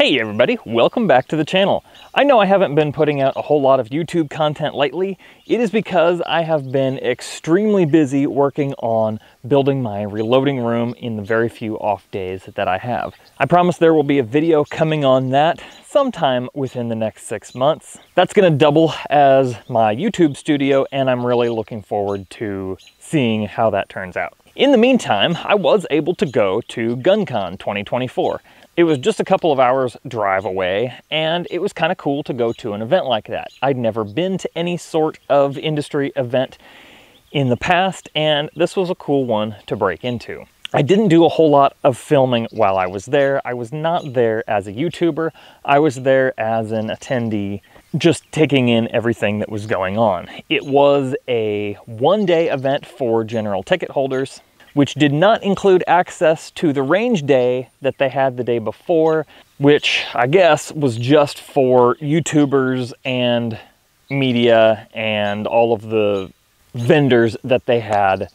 Hey everybody, welcome back to the channel. I know I haven't been putting out a whole lot of YouTube content lately. It is because I have been extremely busy working on building my reloading room in the very few off days that I have. I promise there will be a video coming on that sometime within the next 6 months. That's gonna double as my YouTube studio, and I'm really looking forward to seeing how that turns out. In the meantime, I was able to go to Guncon 2024. It was just a couple of hours drive away, and it was kind of cool to go to an event like that. I'd never been to any sort of industry event in the past, and this was a cool one to break into. I didn't do a whole lot of filming while I was there. I was not there as a YouTuber. I was there as an attendee, just taking in everything that was going on. It was a one-day event for general ticket holders, which did not include access to the range day that they had the day before, which I guess was just for YouTubers and media and all of the vendors that they had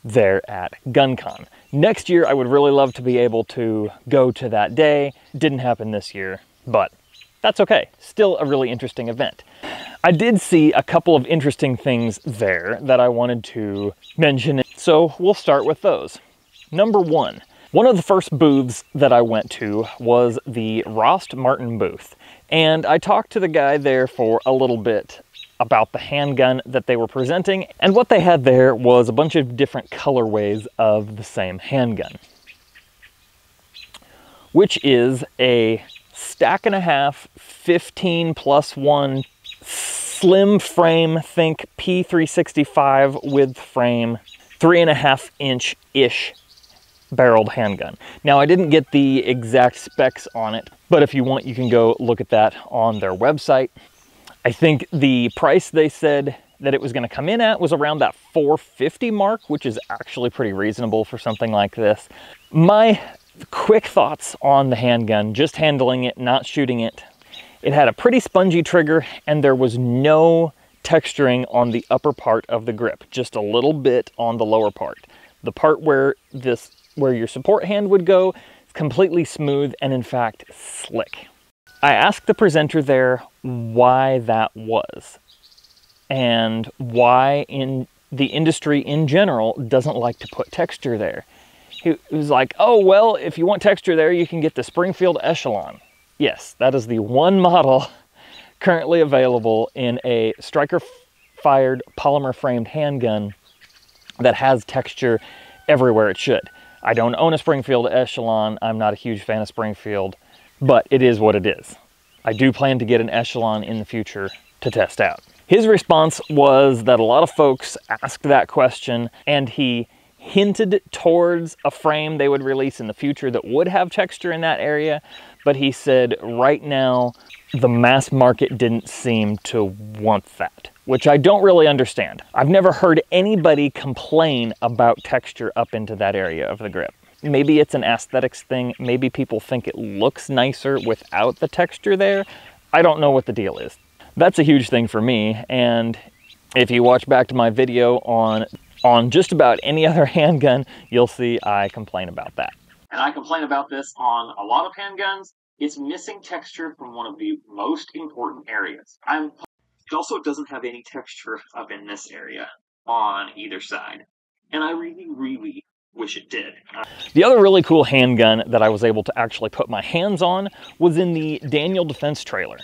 there at Guncon. Next year, I would really love to be able to go to that day. Didn't happen this year, but that's okay. Still a really interesting event. I did see a couple of interesting things there that I wanted to mention, so we'll start with those. Number one of the first booths that I went to was the Rost Martin booth, and I talked to the guy there for a little bit about the handgun that they were presenting, and what they had there was a bunch of different colorways of the same handgun, which is a stack and a half 15+1 slim frame, think P365 width frame, 3.5-inch-ish barreled handgun. Now, I didn't get the exact specs on it, but if you want, you can go look at that on their website. I think the price they said that it was going to come in at was around that $450 mark, which is actually pretty reasonable for something like this. My quick thoughts on the handgun, just handling it, not shooting it. It had a pretty spongy trigger, and there was no texturing on the upper part of the grip, just a little bit on the lower part. The part where your support hand would go is completely smooth and in fact slick. I asked the presenter there why that was and why in the industry in general doesn't like to put texture there. He was like, oh, well, if you want texture there, you can get the Springfield Echelon. Yes, that is the one model currently available in a striker-fired polymer-framed handgun that has texture everywhere it should. I don't own a Springfield Echelon. I'm not a huge fan of Springfield, but it is what it is. I do plan to get an Echelon in the future to test out. His response was that a lot of folks asked that question, and he hinted towards a frame they would release in the future that would have texture in that area, but he said right now the mass market didn't seem to want that, which I don't really understand. I've never heard anybody complain about texture up into that area of the grip. Maybe it's an aesthetics thing. Maybe people think it looks nicer without the texture there. I don't know what the deal is. That's a huge thing for me, and if you watch back to my video on just about any other handgun, you'll see I complain about that. And I complain about this on a lot of handguns. It's missing texture from one of the most important areas. It also doesn't have any texture up in this area on either side, and I really, really wish it did. The other really cool handgun that I was able to actually put my hands on was in the Daniel Defense trailer,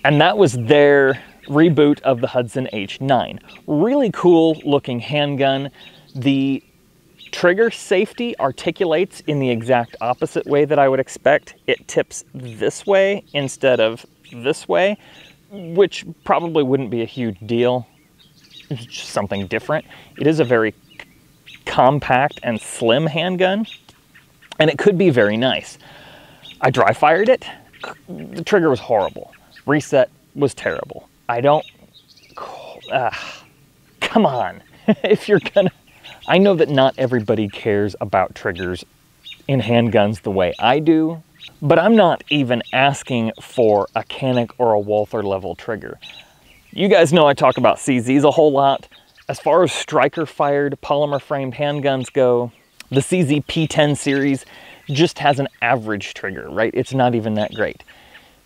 and that was their reboot of the Hudson H9. Really cool looking handgun. The trigger safety articulates in the exact opposite way that I would expect. It tips this way instead of this way, which probably wouldn't be a huge deal. It's just something different. It is a very compact and slim handgun, and it could be very nice. I dry fired it. The trigger was horrible. Reset was terrible. Come on. If you're gonna, I know that not everybody cares about triggers in handguns the way I do, but I'm not even asking for a Canic or a Walther level trigger. You guys know I talk about CZs a whole lot. As far as striker-fired polymer-framed handguns go, the CZ P10 series just has an average trigger, right? It's not even that great.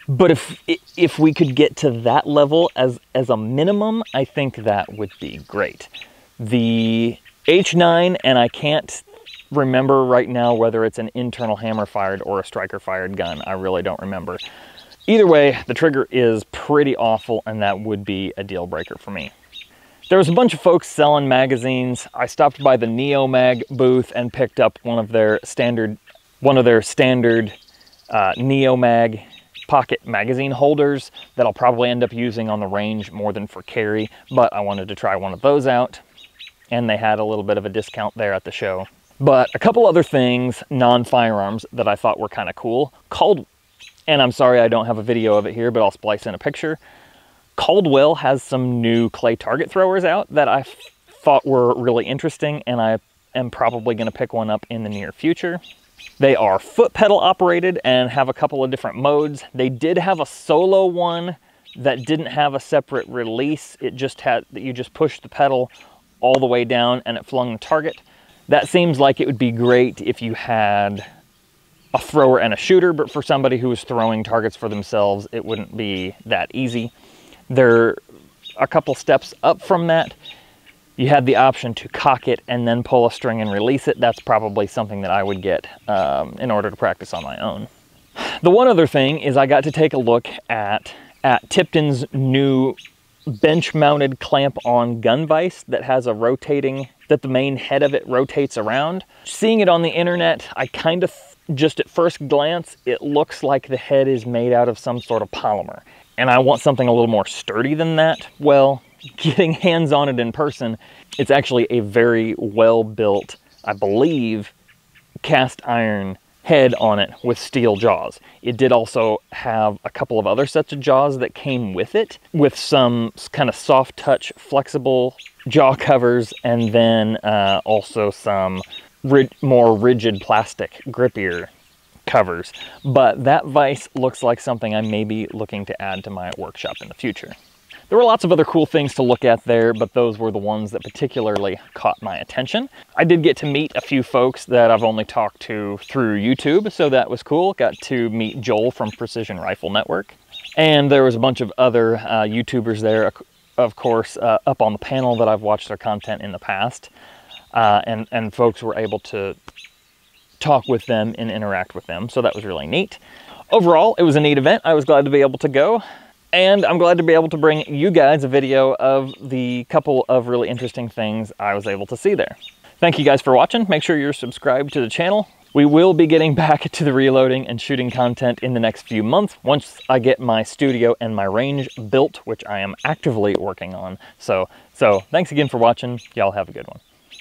But if we could get to that level as a minimum, I think that would be great. The H9, and I can't remember right now whether it's an internal hammer fired or a striker fired gun. I really don't remember. Either way, the trigger is pretty awful, and that would be a deal breaker for me. There was a bunch of folks selling magazines. I stopped by the Neomag booth and picked up one of their standard Neomag pocket magazine holders that I'll probably end up using on the range more than for carry, but I wanted to try one of those out, and they had a little bit of a discount there at the show. But a couple other things, non-firearms, that I thought were kind of cool. And I'm sorry I don't have a video of it here, but I'll splice in a picture. Caldwell has some new clay target throwers out that I thought were really interesting, and I am probably going to pick one up in the near future. They are foot pedal operated and have a couple of different modes. They did have a solo one that didn't have a separate release. It just had that you just pushed the pedal all the way down and it flung the target. That seems like it would be great if you had a thrower and a shooter, but for somebody who was throwing targets for themselves, it wouldn't be that easy. They're a couple steps up from that. You had the option to cock it and then pull a string and release it. That's probably something that I would get in order to practice on my own. The one other thing is I got to take a look at Tipton's new bench-mounted clamp-on gun vise that has a rotating, that the main head of it rotates around. Seeing it on the internet, I kind of, just at first glance, it looks like the head is made out of some sort of polymer. And I want something a little more sturdy than that. Well, getting hands on it in person, it's actually a very well-built, I believe, cast iron head on it with steel jaws. It did also have a couple of other sets of jaws that came with it, with some kind of soft touch flexible jaw covers, and then also some more rigid plastic grippier covers. But that vise looks like something I may be looking to add to my workshop in the future. There were lots of other cool things to look at there, but those were the ones that particularly caught my attention. I did get to meet a few folks that I've only talked to through YouTube, so that was cool. Got to meet Joel from Precision Rifle Network. And there was a bunch of other YouTubers there, of course, up on the panel that I've watched their content in the past. And folks were able to talk with them and interact with them, so that was really neat. Overall, it was a neat event. I was glad to be able to go. And I'm glad to be able to bring you guys a video of the couple of really interesting things I was able to see there. Thank you guys for watching. Make sure you're subscribed to the channel. We will be getting back to the reloading and shooting content in the next few months once I get my studio and my range built, which I am actively working on. So thanks again for watching. Y'all have a good one.